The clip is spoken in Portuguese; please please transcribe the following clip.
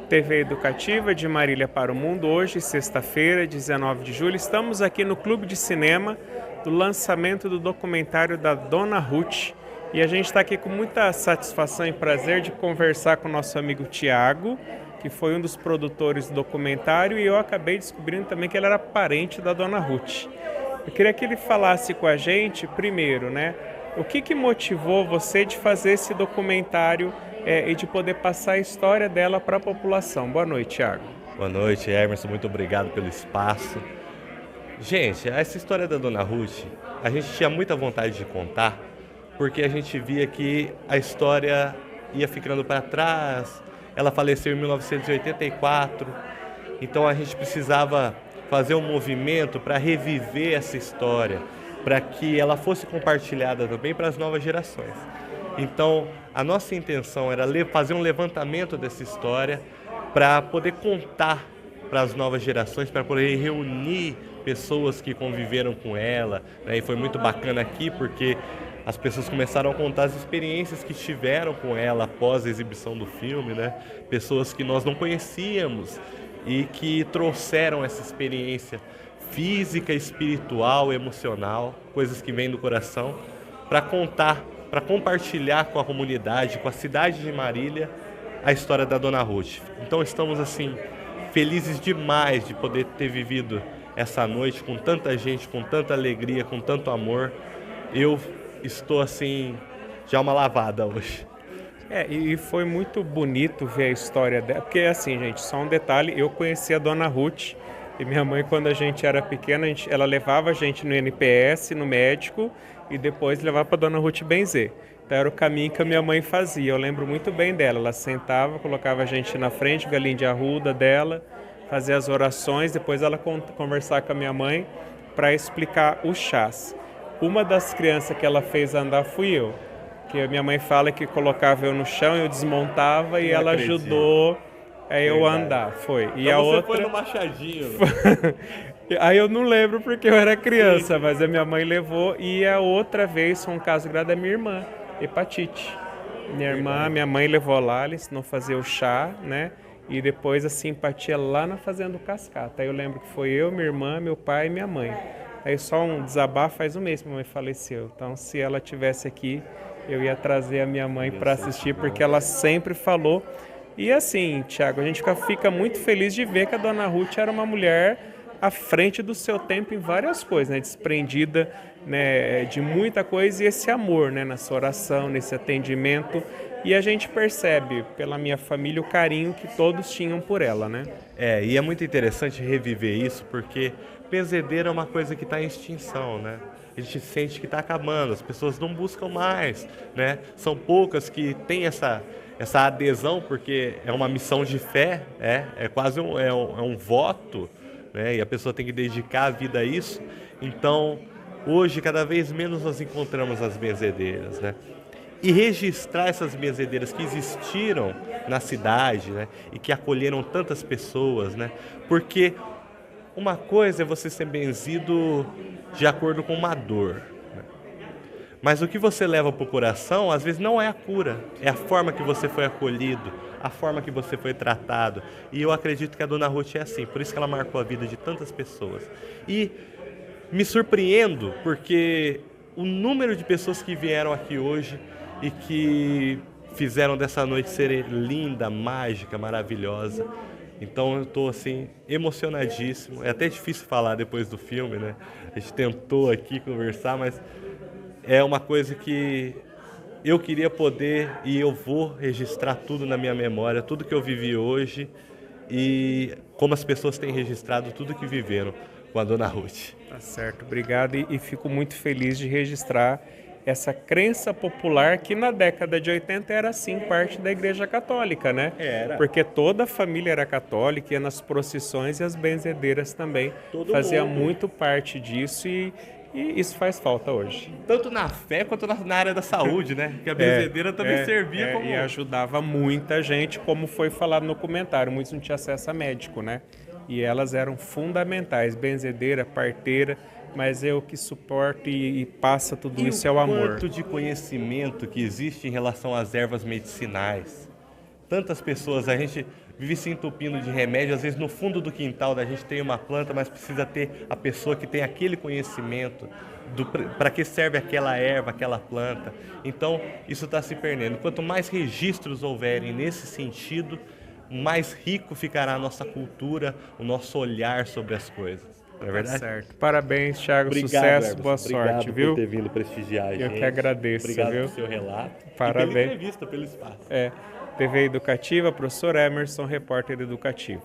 TV Educativa de Marília para o Mundo. Hoje, sexta-feira, 19 de julho, estamos aqui no Clube de Cinema do lançamento do documentário da Dona Ruth. E a gente está aqui com muita satisfação e prazer de conversar com o nosso amigo Tiago, que foi um dos produtores do documentário, e eu acabei descobrindo também que ele era parente da Dona Ruth. Eu queria que ele falasse com a gente, primeiro, né? O que motivou você de fazer esse documentário e de poder passar a história dela para a população? Boa noite, Thiago. Boa noite, Emerson. Muito obrigado pelo espaço. Gente, essa história da Dona Ruth, a gente tinha muita vontade de contar, porque a gente via que a história ia ficando para trás. Ela faleceu em 1984, então a gente precisava fazer um movimento para reviver essa história, para que ela fosse compartilhada também para as novas gerações. Então, a nossa intenção era fazer um levantamento dessa história para poder contar para as novas gerações, para poder reunir pessoas que conviveram com ela, né? E foi muito bacana aqui porque as pessoas começaram a contar as experiências que tiveram com ela após a exibição do filme, né? Pessoas que nós não conhecíamos e que trouxeram essa experiência física, espiritual, emocional, coisas que vêm do coração, para contar, para compartilhar com a comunidade, com a cidade de Marília, a história da Dona Ruth. Então estamos assim felizes demais de poder ter vivido essa noite com tanta gente, com tanta alegria, com tanto amor. Eu estou assim de alma lavada hoje. E foi muito bonito ver a história dela, porque assim, gente, só um detalhe, eu conheci a Dona Ruth e minha mãe, quando a gente era pequena, ela levava a gente no NPS, no médico, e depois levava para Dona Ruth benzer. Então era o caminho que a minha mãe fazia, eu lembro muito bem dela, ela sentava, colocava a gente na frente, o galinho de arruda dela, fazia as orações, depois ela conversar com a minha mãe para explicar os chás. Uma das crianças que ela fez andar fui eu. Que a minha mãe fala que colocava eu no chão, eu desmontava e ela ajudou a eu andar, foi. E então a você outra foi no Machadinho. Aí eu não lembro porque eu era criança, mas a minha mãe levou. E a outra vez foi um caso grave da minha irmã, hepatite. Minha mãe levou lá, ela ensinou a fazer o chá, né? E depois a simpatia lá na Fazenda do Cascata. Aí eu lembro que foi eu, minha irmã, meu pai e minha mãe. Aí só um desabafo, faz um mês que minha mãe faleceu. Então se ela tivesse aqui, eu ia trazer a minha mãe para assistir, porque ela sempre falou. E assim, Thiago, a gente fica muito feliz de ver que a Dona Ruth era uma mulher à frente do seu tempo em várias coisas, né? Desprendida, né, de muita coisa, e esse amor, né, nessa oração, nesse atendimento. E a gente percebe, pela minha família, o carinho que todos tinham por ela, né? E é muito interessante reviver isso, porque benzedeira é uma coisa que está em extinção, né? A gente sente que está acabando, as pessoas não buscam mais, né? São poucas que têm essa adesão, porque é uma missão de fé, é quase um voto, né? E a pessoa tem que dedicar a vida a isso. Então, hoje, cada vez menos nós encontramos as benzedeiras, né? E registrar essas benzedeiras que existiram na cidade, né? E que acolheram tantas pessoas, né? Porque uma coisa é você ser benzido de acordo com uma dor, né? Mas o que você leva para o coração, às vezes não é a cura, é a forma que você foi acolhido, a forma que você foi tratado. E eu acredito que a Dona Ruth é assim, por isso que ela marcou a vida de tantas pessoas. E me surpreendo porque o número de pessoas que vieram aqui hoje e que fizeram dessa noite ser linda, mágica, maravilhosa. Então eu estou assim emocionadíssimo. É até difícil falar depois do filme, né? A gente tentou aqui conversar, mas é uma coisa que eu queria poder e eu vou registrar tudo na minha memória, tudo que eu vivi hoje e como as pessoas têm registrado tudo que viveram com a Dona Ruth. Tá certo, obrigado, e fico muito feliz de registrar essa crença popular que na década de 80 era sim parte da Igreja Católica, né? Era. Porque toda a família era católica, ia nas procissões e as benzedeiras também. Fazia muito parte disso e isso faz falta hoje. Tanto na fé quanto na área da saúde, né? Que a benzedeira também servia como... E ajudava muita gente, como foi falado no comentário. Muitos não tinham acesso a médico, né? E elas eram fundamentais, benzedeira, parteira, mas o que suporta e passa tudo isso é o amor. Quanto de conhecimento que existe em relação às ervas medicinais, tantas pessoas, a gente vive se entupindo de remédio, às vezes no fundo do quintal da gente tem uma planta, mas precisa ter a pessoa que tem aquele conhecimento para que serve aquela erva, aquela planta. Então, isso está se perdendo. Quanto mais registros houverem nesse sentido, mais rico ficará a nossa cultura, o nosso olhar sobre as coisas. Não é verdade? Certo. Parabéns, Thiago. Obrigado, Sucesso, Emerson. boa sorte, Obrigado viu? por ter vindo prestigiar a gente. Eu que agradeço, Obrigado viu? pelo seu relato. Parabéns. E pela entrevista, pelo espaço. TV Educativa, professor Emerson, repórter educativo.